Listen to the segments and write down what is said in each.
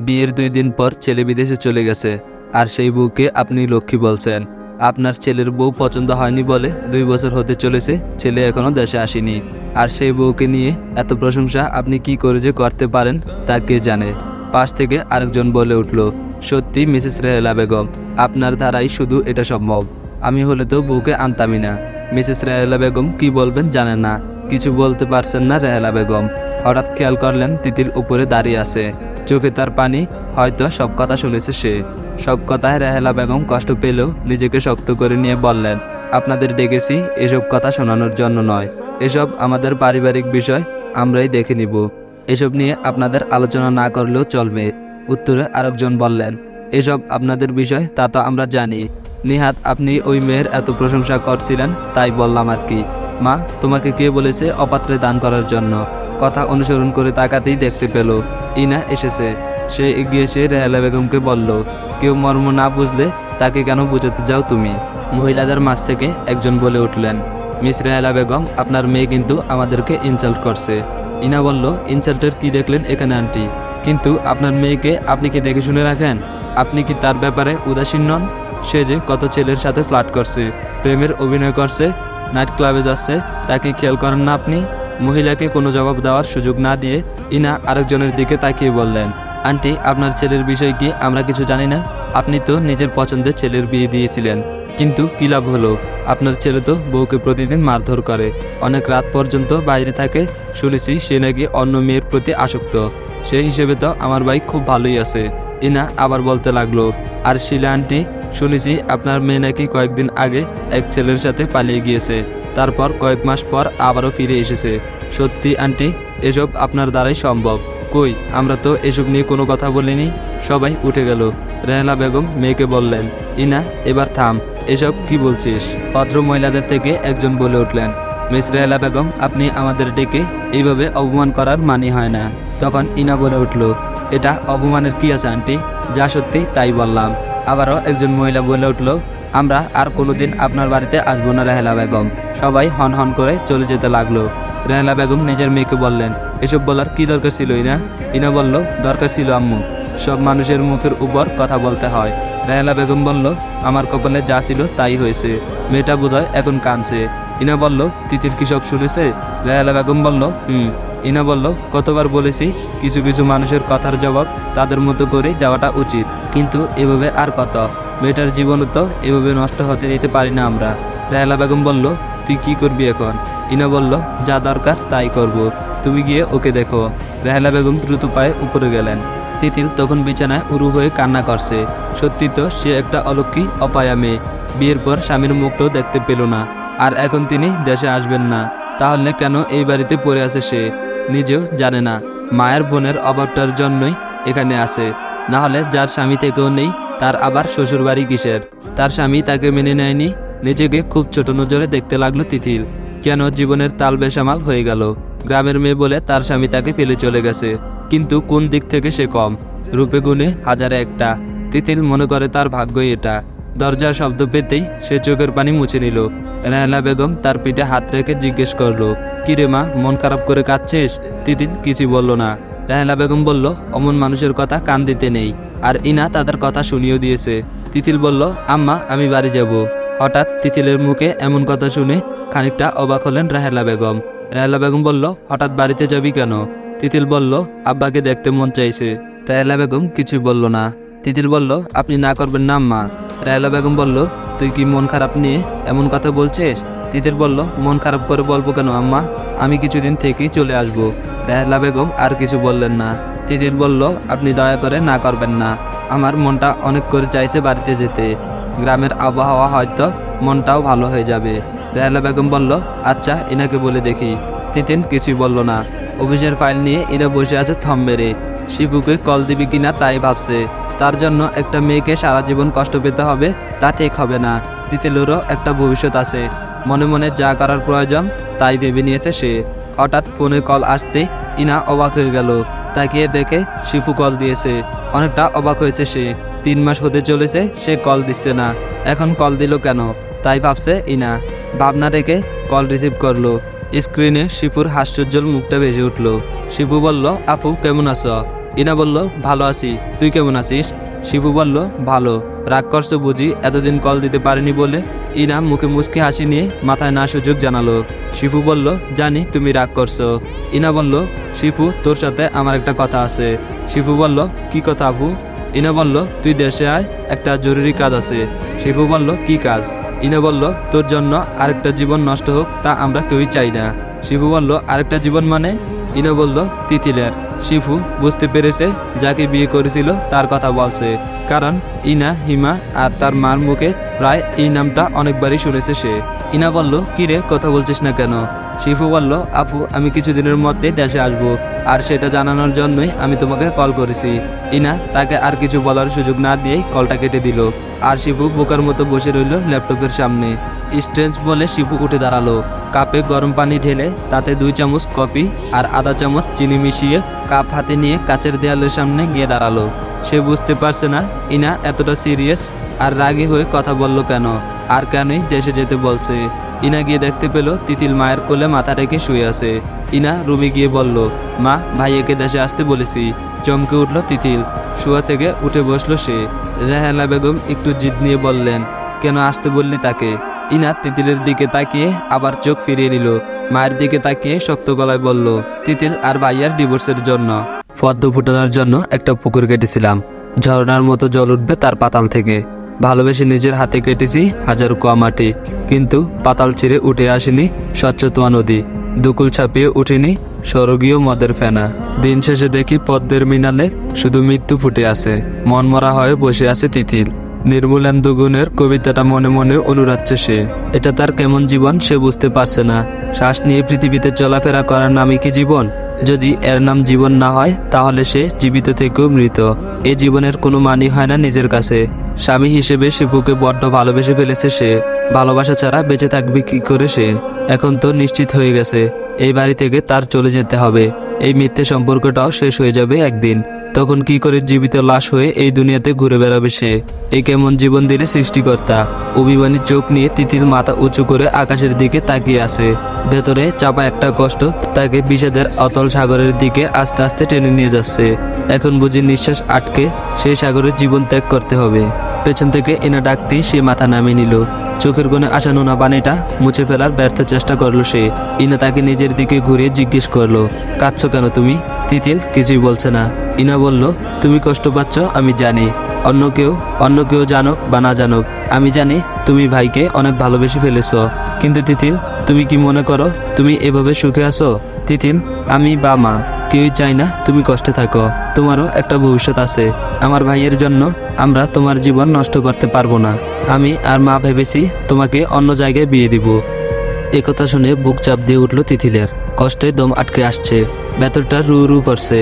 বিয়ের 2 দিন পর ছেলে বিদেশে চলে গেছে, আর সেই বউকে আপনি লক্ষ্মী বলছেন। আপনার ছেলের বউ পছন্দ হয়নি বলে 2 বছর হতে চলেছে, ছেলে এখনো দেশে আসেনি। আর সেই বউকে নিয়ে এত প্রশংসা আপনি কি করে যে করতে পারেন তা কে জানে। পাশ থেকে আরেকজন বলে উঠল, সত্যি মিসেস রেহেলা বেগম, আপনার দ্বারাই শুধু এটা সম্ভব। আমি হলে তো বউকে আনতামই না। মিসেস রেহেলা বেগম কি বলবেন জানেন না, কিছু বলতে পারছেন না রেহেলা বেগম। হঠাৎ খেয়াল করলেন তিতির উপরে দাঁড়িয়ে আছে, চোখে তার পানি। হয়তো সব কথা শুনেছে সে। সব কথায় রেহেলা বেগম কষ্ট পেলেও নিজেকে শক্ত করে নিয়ে বললেন, আপনাদের ডেকেছি এসব কথা শোনানোর জন্য নয়। এসব আমাদের পারিবারিক বিষয়, আমরাই দেখে নিব। এসব নিয়ে আপনাদের আলোচনা না করলেও চলবে। উত্তরে আরেকজন বললেন, এসব আপনাদের বিষয় তা তো আমরা জানি। নিহাত আপনি ওই মেয়ের এত প্রশংসা করছিলেন তাই বললাম আর কি। মা, তোমাকে কে বলেছে অপাত্রে দান করার জন্য? কথা অনুসরণ করে তাকাতেই দেখতে পেল ইনা এসেছে। সে এগিয়ে এসে রেহেলা বেগমকে বলল, কেউ মর্ম না বুঝলে তাকে কেন বুঝাতে যাও তুমি? মহিলাদের মাঝ থেকে একজন বলে উঠলেন, মিস রেহেলা বেগম, আপনার মেয়ে কিন্তু আমাদেরকে ইনসাল্ট করছে। ইনা বলল, ইনসাল্টের কি দেখলেন এখানে আন্টি? কিন্তু আপনার মেয়েকে আপনি কি দেখে শুনে রাখেন? আপনি কি তার ব্যাপারে উদাসীন নন? সে যে কত ছেলের সাথে ফ্লার্ট করছে, প্রেমের অভিনয় করছে, নাইট ক্লাবে যাচ্ছে, তাকে খেয়াল করেন না আপনি? মহিলাকে কোনো জবাব দেওয়ার সুযোগ না দিয়ে ইনা আরেকজনের দিকে তাকিয়ে বললেন, আন্টি, আপনার ছেলের বিষয় কি আমরা কিছু জানি না? আপনি তো নিজের পছন্দের ছেলের বিয়ে দিয়েছিলেন, কিন্তু কী লাভ হলো? আপনার ছেলে তো বউকে প্রতিদিন মারধর করে, অনেক রাত পর্যন্ত বাইরে থাকে। শুনেছি সে নাকি অন্য মেয়ের প্রতি আসক্ত। সেই হিসেবে তো আমার ভাই খুব ভালোই আছে। ইনা আবার বলতে লাগলো, আর শিলা আন্টি, শুনেছি আপনার মেয়ে নাকি কয়েকদিন আগে এক ছেলের সাথে পালিয়ে গিয়েছে, তারপর কয়েক মাস পর আবারও ফিরে এসেছে। সত্যি আন্টি, এসব আপনার দ্বারাই সম্ভব। কই, আমরা তো এসব নিয়ে কোনো কথা বলিনি। সবাই উঠে গেল। রেহেলা বেগম মেয়েকে বললেন, ইনা, এবার থাম, এসব কি বলছিস? ভদ্র মহিলাদের থেকে একজন বলে উঠলেন, মিস রেহেলা বেগম, আপনি আমাদের ডেকে এইভাবে অপমান করার মানি হয় না। তখন ইনা বলে উঠল, এটা অপমানের কি আছে আন্টি? যা সত্যি তাই বললাম। আবারও একজন মহিলা বলে উঠল, আমরা আর কোনোদিন আপনার বাড়িতে আসবো না রেহেলা বেগম। সবাই হন হন করে চলে যেতে লাগলো। রেহেলা বেগম নিজের মেয়েকে বললেন, এসব বলার কি দরকার ছিল ইনা? ইনা বলল, দরকার ছিল আম্মু, সব মানুষের মুখের উপর কথা বলতে হয়। রেহেলা বেগম বলল, আমার কপালে যা ছিল তাই হয়েছে। মেয়েটা বোধহয় এখন কাঁদছে। ইনা বলল, তিতির কি সব শুনেছে? রেহেলা বেগম বলল, ইনা বলল, কতবার বলেছি কিছু কিছু মানুষের কথার জবাব তাদের মতো করেই দেওয়াটা উচিত, কিন্তু এভাবে আর কত? মেয়েটার জীবনও তো এভাবে নষ্ট হতে দিতে পারি না আমরা। রেহেলা বেগম বলল, তুই কি করবি এখন? ইনা বলল, যা দরকার তাই করব, তুমি গিয়ে ওকে দেখো। রেহেলা বেগম দ্রুত পায়ে উপরে গেলেন। তিতিল তখন বিছানায় উরু হয়ে কান্না করছে। সত্যি তো সে একটা অলক্ষী অপায়া মেয়ে, বিয়ের পর স্বামীর মুখটাও দেখতে পেল না। আর এখন তিনি দেশে আসবেন না, তাহলে কেন এই বাড়িতে পড়ে আছে সে নিজেও জানে না। মায়ের বোনের অভাবটার জন্যই এখানে আসে, না হলে যার স্বামী থেকেও নেই তার আবার শ্বশুর বাড়ি কিসের? তার স্বামী তাকে মেনে নেয়নি। নিজেকে খুব ছোট নজরে দেখতে লাগলো তিতিল। কেন জীবনের তাল বেসামাল হয়ে গেল? গ্রামের মেয়ে বলে তার স্বামী তাকে ফেলে চলে গেছে, কিন্তু কোন দিক থেকে সে কম? রূপে গুণে হাজারে একটা। তিতিল মনে করে তার ভাগ্যই এটা। দরজার শব্দ পেতেই সে চোখের পানি মুছে নিল। রেহেলা বেগম তার পিঠে হাত রেখে জিজ্ঞেস করলো, কিরে মা, মন খারাপ করে কাঁদছিস? তিতিল কিছু বলল না। রেহেলা বেগম বলল, অমন মানুষের কথা কান দিতে নেই। আর ইনা তাদের কথা শুনিয়েও দিয়েছে। তিতিল বলল, আম্মা, আমি বাড়ি যাব। হঠাৎ তিতিলের মুখে এমন কথা শুনে খানিকটা অবাক হলেন রেহেলা বেগম। রেহেলা বেগম বলল, হঠাৎ বাড়িতে যাবি কেন? তিতিল বলল, আব্বাকে দেখতে মন চাইছে। রেহেলা বেগম কিছু বলল না। তিতিল বলল, আপনি না করবেন না আম্মা। রেহেলা বেগম বলল, তুই কি মন খারাপ নিয়ে এমন কথা বলছিস? তিতিল বলল, মন খারাপ করে বলবো কেন আম্মা, আমি কিছুদিন থেকেই চলে আসবো। রেহেলা বেগম আর কিছু বললেন না। তিতিল বলল, আপনি দয়া করে না করবেন না, আমার মনটা অনেক করে চাইছে বাড়িতে যেতে। গ্রামের আবহাওয়া হয়তো মনটাও ভালো হয়ে যাবে। রেহেলা বেগম বলল, আচ্ছা, ইনাকে বলে দেখি। তিতিল কিছুই বলল না। অফিসের ফাইল নিয়ে ইনা বসে আছে থম মেরে। শিবুকে কল দিবি কিনা তাই ভাবছে। তার জন্য একটা মেয়েকে সারা জীবন কষ্ট পেতে হবে তা ঠিক হবে না। তিতিলেরও একটা ভবিষ্যৎ আছে, মনে মনে যা করার প্রয়োজন তাই ভেবে নিয়েছে সে। হঠাৎ ফোনে কল আসতে ইনা অবাক হয়ে গেল। তাকিয়ে দেখে শিফু কল দিয়েছে। অনেকটা অবাক হয়েছে সে। 3 মাস হতে চলেছে সে কল দিচ্ছে না, এখন কল দিল কেন তাই ভাবছে ইনা। ভাবনা রেখে কল রিসিভ করলো। স্ক্রিনে শিফুর হাস্যোজ্জ্বল মুখটা ভেসে উঠল। শিফু বলল, আপু কেমন আছো? ইনা বলল, ভালো আছি, তুই কেমন আছিস? শিফু বলল, ভালো। রাগ করছো বুঝি এতদিন কল দিতে পারিনি বলে? ইনা মুখে মুচকি হাসি নিয়ে মাথায় না সুযোগ জানালো। শিফু বলল, জানি তুমি রাগ করছো। ইনা বলল, শিফু তোর সাথে আমার একটা কথা আছে। শিফু বলল, কি কথা আপু? ইনা বলল, তুই দেশে আয়, একটা জরুরি কাজ আছে। শিফু বলল, কি কাজ? ইনা বলল, তোর জন্য আরেকটা জীবন নষ্ট হোক তা আমরা কেউই চাই না। শিফু বলল, আরেকটা জীবন মানে? ইনা বলল, তিতিলের। শিফু বুঝতে পেরেছে যাকে বিয়ে করেছিল তার কথা বলছে, কারণ ইনা, হিমা আর তার মার মুখে প্রায় এই নামটা অনেকবারই শুনেছে সে। ইনা বলল, কি রে, কথা বলছিস না কেন? শিফু বলল, আপু আমি কিছুদিনের মধ্যে দেশে আসব, আর সেটা জানানোর জন্যই আমি তোমাকে কল করেছি। ইনা তাকে আর কিছু বলার সুযোগ না দিয়েই কলটা কেটে দিল। আর শিফু বোকার মতো বসে রইল ল্যাপটপের সামনে। স্ট্রেঞ্জ বলে শিফু উঠে দাঁড়ালো। কাপে গরম পানি ঢেলে তাতে 2 চামচ কফি আর আধা চামচ চিনি মিশিয়ে কাপ হাতে নিয়ে কাচের দেয়ালের সামনে গিয়ে দাঁড়ালো। সে বুঝতে পারছে না ইনা এতটা সিরিয়াস আর রাগী হয়ে কথা বলল কেন, আর কেনই দেশে যেতে বলছে। ইনা গিয়ে দেখতে পেল তিতিল মায়ের কোলে মাথা রেখে শুয়ে আছে। ইনা রুমে গিয়ে বলল, মা, ভাইয়াকে দেশে আসতে বলেছি। চমকে উঠল তিতিল। শুয়া থেকে উঠে বসলো সে। রেহানা বেগম একটু জিদ নিয়ে বললেন, কেন আসতে বললি তাকে? ইনা তিতিলের দিকে তাকিয়ে আবার চোখ ফিরিয়ে নিল। মায়ের দিকে তাকিয়ে শক্ত গলায় বলল, তিতিল আর ভাইয়ার ডিভোর্সের জন্য। পদ্ম ফুটানোর জন্য একটা পুকুর কেটেছিলাম, ঝর্ণার মতো জল উঠবে তার পাতাল থেকে। ভালোবেসে নিজের হাতে কেটেছি হাজার কুয়া মাটি, কিন্তু পাতাল ছিঁড়ে উঠে আসেনি স্বচ্ছ তোয়া নদী, দুকুল ছাপিয়ে উঠেনি স্বর্গীয় মদের ফেনা। দিন শেষে দেখি পদ্মের মিনালে শুধু মৃত্যু ফুটে আছে, মনমরা হয়ে বসে আছে তিতিল। নির্মূলেন দুগুণের কবিতাটা মনে মনে অনুরাচ্ছে সে। এটা তার কেমন জীবন সে বুঝতে পারছে না। শ্বাস নিয়ে পৃথিবীতে চলাফেরা করার নামই কি জীবন? যদি এর নাম জীবন না হয় তাহলে সে জীবিত থেকেও মৃত। এ জীবনের কোনো মানি হয় না নিজের কাছে। স্বামী হিসেবে শিপুকে বড্ড ভালোবেসে ফেলেছে সে। ভালোবাসা ছাড়া বেঁচে থাকবে কি করে সে? এখন তো নিশ্চিত হয়ে গেছে এই বাড়ি থেকে তার চলে যেতে হবে। এই মিথ্যে সম্পর্কটাও শেষ হয়ে যাবে একদিন। তখন কি করে জীবিত লাশ হয়ে এই দুনিয়াতে ঘুরে বেড়াবে সে? এই কেমন জীবন দিলে সৃষ্টিকর্তা? অভিমানী চোখ নিয়ে তিতিল মাথা উঁচু করে আকাশের দিকে তাকিয়ে আছে। ভেতরে চাপা একটা কষ্ট তাকে বিষাদের অতল সাগরের দিকে আস্তে আস্তে টেনে নিয়ে যাচ্ছে। এখন বুঝি নিঃশ্বাস আটকে সেই সাগরের জীবন ত্যাগ করতে হবে। পেছন থেকে এনা ডাকতেই সে মাথা নামিয়ে নিল। চোখের কোণে আসা নোনা পানিটা মুছে ফেলার ব্যর্থ চেষ্টা করলো সে। ইনা তাকে নিজের দিকে ঘুরিয়ে জিজ্ঞেস করলো, কাঁদছো কেন তুমি? তিতিল কিছুই বলছে না। ইনা বলল, তুমি কষ্ট পাচ্ছ আমি জানি। অন্য কেউ জানুক বা না জানুক, আমি জানি তুমি ভাইকে অনেক ভালোবেসে ফেলেছ। কিন্তু তিতিল, তুমি কি মনে করো তুমি এভাবে সুখে আছো? তিতিল, আমি বা মা কেউই চাই না তুমি কষ্টে থাকো। তোমারও একটা ভবিষ্যৎ আছে। আমার ভাইয়ের জন্য আমরা তোমার জীবন নষ্ট করতে পারবো না। আমি আর মা ভেবেছি তোমাকে অন্য জায়গায় বিয়ে দিব। একথা শুনে বুক চাপ দিয়ে উঠল তিতিলের। কষ্টে দম আটকে আসছে, ভেতরটা রু রু করছে।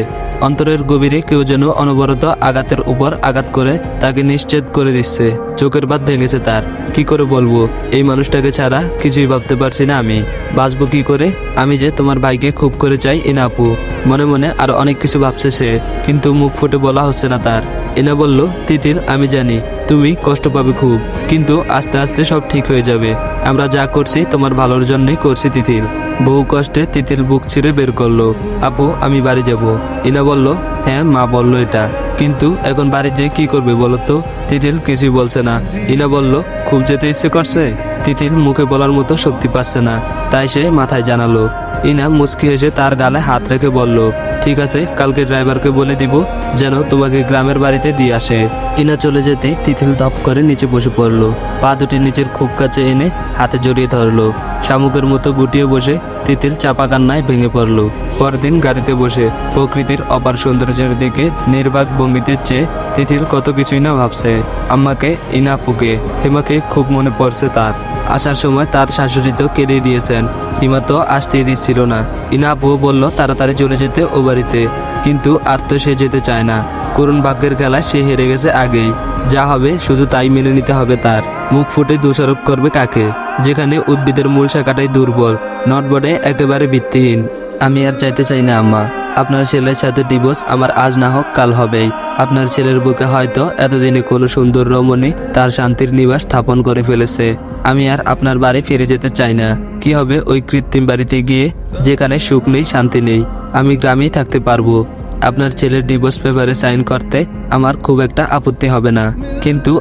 অন্তরের গভীরে কেউ যেন অনবরত আঘাতের উপর আঘাত করে তাকে নিশ্চেদ করে দিচ্ছে। চোখের বাঁধ ভেঙেছে তার। কি করে বলবো, এই মানুষটাকে ছাড়া কিছুই ভাবতে পারছি না আমি। বাঁচবো কি করে? আমি যে তোমার ভাইকে খুব করে চাই এনা আপু। মনে মনে আরো অনেক কিছু ভাবছে সে, কিন্তু মুখ ফুটে বলা হচ্ছে না তার। এনা বলল, তিতিল আমি জানি তুমি কষ্ট পাবে খুব, কিন্তু আস্তে আস্তে সব ঠিক হয়ে যাবে। আমরা যা করছি তোমার ভালোর জন্যই করছি তিতিল। বহু কষ্টে তিতিল বুক ছিঁড়ে বের করলো, আপু আমি বাড়ি যাব। ইনা বলল, হ্যাঁ মা বলল এটা, কিন্তু এখন বাড়ি যেয়ে কি করবে বলো তো? তিতিল কিছুই বলছে না। ইনা বলল, খুব যেতে ইচ্ছে করছে? তিতিল মুখে বলার মতো শক্তি পাচ্ছে না, তাই সে মাথায় জানালো। ইনা মুচকি হেসে তার গালে হাত রেখে বলল, ঠিক আছে, কালকে ড্রাইভারকে বলে দিব যেন তোমাকে গ্রামের বাড়িতে দিয়ে আসে। ইনা চলে যেতে তিতিল দপ করে নিচে বসে পড়লো। পা দুটি নিচের খুব কাছে এনে হাতে জড়িয়ে ধরলো। শামুকের মতো গুটিয়ে বসে তিতিল চাপা কান্নায় ভেঙে পড়লো। পরদিন গাড়িতে বসে প্রকৃতির অপার সৌন্দর্যের দিকে নির্বাক ভঙ্গিতে চেয়ে তিতিল কত কিছুই না ভাবছে। আম্মাকে, ইনা আপুকে, হিমাকে খুব মনে পড়ছে তার। আসার সময় তার শাশুড়ি তো কেঁদে দিয়েছেন, হিমা তো আসতেই দিচ্ছিল না। ইনা আপুও বলল তাড়াতাড়ি চলে যেতে ও বাড়িতে, কিন্তু আর তো সে যেতে চায় না। করুণ ভাগ্যের খেলায় সে হেরে গেছে আগেই। যা হবে শুধু তাই মেনে নিতে হবে তার। মুখ ফুটে দোষারোপ করবে কাকে, যেখানে উদ্ভিদের মূল শাখাটাই দুর্বল, নটবডে একেবারে ভিত্তিহীন। আমি আর চাইতে চাই না আম্মা, আপনার ছেলের সাথে ডিভোর্স আমার আজ না হোক কাল হবেই। আপনার ছেলের বুকে হয়তো এতদিনে কোনো সুন্দর রমণী তার শান্তির নিবাস স্থাপন করে ফেলেছে। আমি আর আপনার বাড়ি ফিরে যেতে চাই না। কি হবে ওই কৃত্রিম বাড়িতে গিয়ে, যেখানে সুখ নেই শান্তি নেই? আমি গ্রামেই থাকতে পারবো। আপনার ছেলের ডিভোর্স পেপারে সাইন করতে আমার খুব একটা আপত্তি হবে না, কিন্তু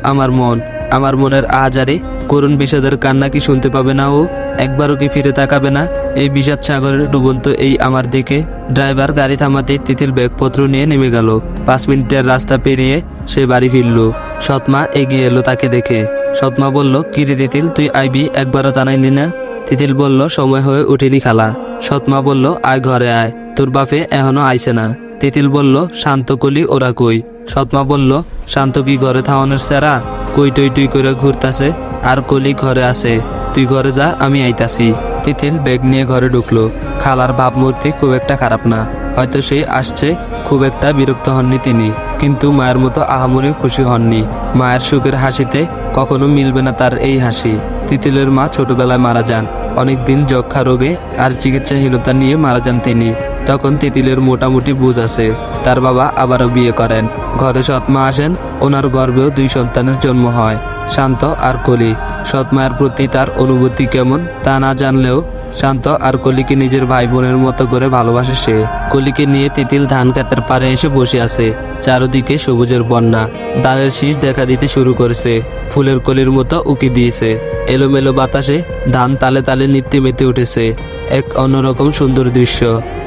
আমার মনের আহাজারি করুণ বিষাদের কান্না কি শুনতে পাবে না ও? একবারও কি ফিরে তাকাবে না এই বিষাদ সাগরের ডুবন্ত এই আমার দিকে? ড্রাইভার গাড়ি থামাতে তিতিল ব্যাগপত্র নিয়ে নেমে গেল। 5 মিনিটের রাস্তা পেরিয়ে সে বাড়ি ফিরল। সৎমা এগিয়ে এলো তাকে দেখে। সৎমা বলল, কিরে তিতিল, তুই আইবি, একবারও জানাইলি না? তিতিল বলল, সময় হয়ে উঠেনি খালা। সৎমা বলল, আয় ঘরে আয়, তোর বাপে এখনো আইছে না। তিতিল বলল, শান্ত কলি ওরা কই? সৎমা বলল, শান্ত কি ঘরে থাওয়ানোর সেরা? কই টই টুই করে ঘুরতাছে, আর কলি ঘরে আছে। তুই ঘরে যা, আমি আইতাছি। তিতিল ব্যাগ নিয়ে ঘরে ঢুকলো। খালার ভাবমূর্তি খুব একটা খারাপ না, হয়তো সেই আসছে, খুব একটা বিরক্ত হননি তিনি, কিন্তু মায়ের মতো আহামরি খুশি হননি। মায়ের সুখের হাসিতে কখনো মিলবে না তার এই হাসি। তিতিলের মা ছোটবেলায় মারা যান, অনেকদিন যক্ষা রোগে আর চিকিৎসাহীনতা নিয়ে মারা যান তিনি। তখন তিতিলের মোটামুটি বুঝ আছে। তার বাবা আবারও বিয়ে করেন, ঘরে সৎমা আসেন, ওনার গর্ভেও 2 সন্তানের জন্ম হয়, শান্ত আর কলি। সৎমায়ের প্রতি তার অনুভূতি কেমন তা না জানলেও শান্ত আর কলিকে নিজের ভাই বোনের মতো করে ভালোবাসে সে। কলিকে নিয়ে তিতিল ধান ক্ষেতের পাড়ে এসে বসে আছে। চারদিকে সবুজের বন্যা, ডালের শীষ দেখা দিতে শুরু করেছে, ফুলের কলির মতো উকি দিয়েছে। এলোমেলো বাতাসে ধান তালে তালে নৃত্যে মেতে উঠেছে, এক অন্যরকম সুন্দর দৃশ্য।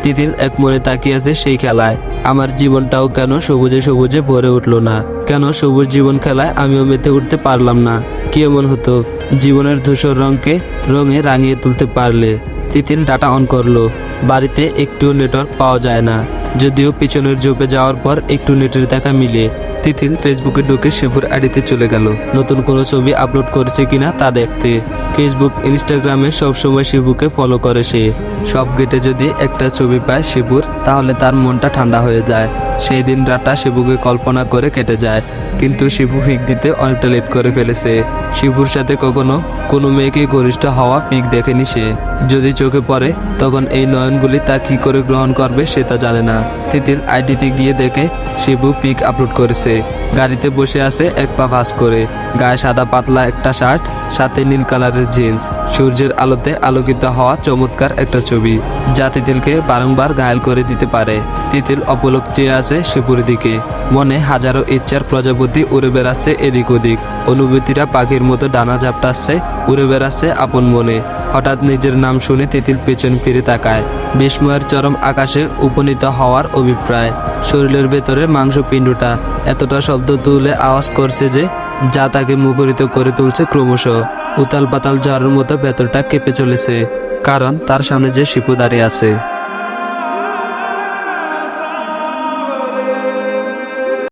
তিতিল এক মনে তাকিয়ে আছে সেই খেলায়। আমার জীবনটাও কেন সবুজে সবুজে ভরে উঠলো না? কেন সবুজ জীবন খেলায় আমিও মেতে উঠতে পারলাম না? কি এমন হতো জীবনের ধূসর রঙকে রঙে রাঙিয়ে তুলতে পারলে? তিতিল ডাটা অন করলো। বাড়িতে একটুও নেটওয়ার্ক পাওয়া যায় না, যদিও পিছনের ঝোপে যাওয়ার পর একটু নেটের দেখা মিলে। তিতিল ফেসবুকে ঢুকে শিবুর আইডিতে চলে গেল, নতুন কোনো ছবি আপলোড করেছে কিনা তা দেখতে। ফেসবুক ইনস্টাগ্রামে সবসময় শিবুকে ফলো করে সে। সব গেটে যদি একটা ছবি পায় শিবুর, তাহলে তার মনটা ঠান্ডা হয়ে যায়। সেই দিন রাতটা শিবুকে কল্পনা করে কেটে যায়, কিন্তু শিবু পিক দিতে অনেকটা লেট করে ফেলেছে। শিবুর সাথে কখনো কোনো মেয়েকে ঘনিষ্ঠ হওয়া পিক দেখেনি সে। যদি চোখে পড়ে তখন এই নয়নগুলি তা কি করে গ্রহণ করবে সে তা জানে না। তিতিল আইডিতে গিয়ে দেখে শিবু পিক আপলোড করেছে। গাড়িতে বসে আছে এক পা ভাঁজ করে, গায়ে সাদা পাতলা একটা শার্ট, সাথে নীল কালারের জিন্স। সূর্যের আলোতে আলোকিত হওয়া চমৎকার একটা ছবি, যা তিতিলকে বারংবার ঘায়েল করে দিতে পারে। তিতিল অপলক চেয়ে আছে শিবুর দিকে, মনে হাজারো ইচ্ছার প্রজাপতি উড়ে বেড়াচ্ছে এদিক ওদিক। অনুভূতিরা পাখির মতো ডানা ঝাপটাচ্ছে, উড়ে বেড়াচ্ছে আপন মনে। হঠাৎ নিজের নাম শুনে তিতিল পেছন ফিরে তাকায়। বিস্ময়ের চরম আকাশে উপনীত হওয়ার অভিপ্রায়। শরীরের ভেতরে মাংসপিণ্ডটা এতটা শব্দ তুলে আওয়াজ করছে যে, যা তাকে মুখরিত করে তুলছে ক্রমশ। উতাল পাতাল ঝড়ের মতো ভেতরটা কেঁপে চলেছে, কারণ তার সামনে যে শিপু দাঁড়িয়ে আছে।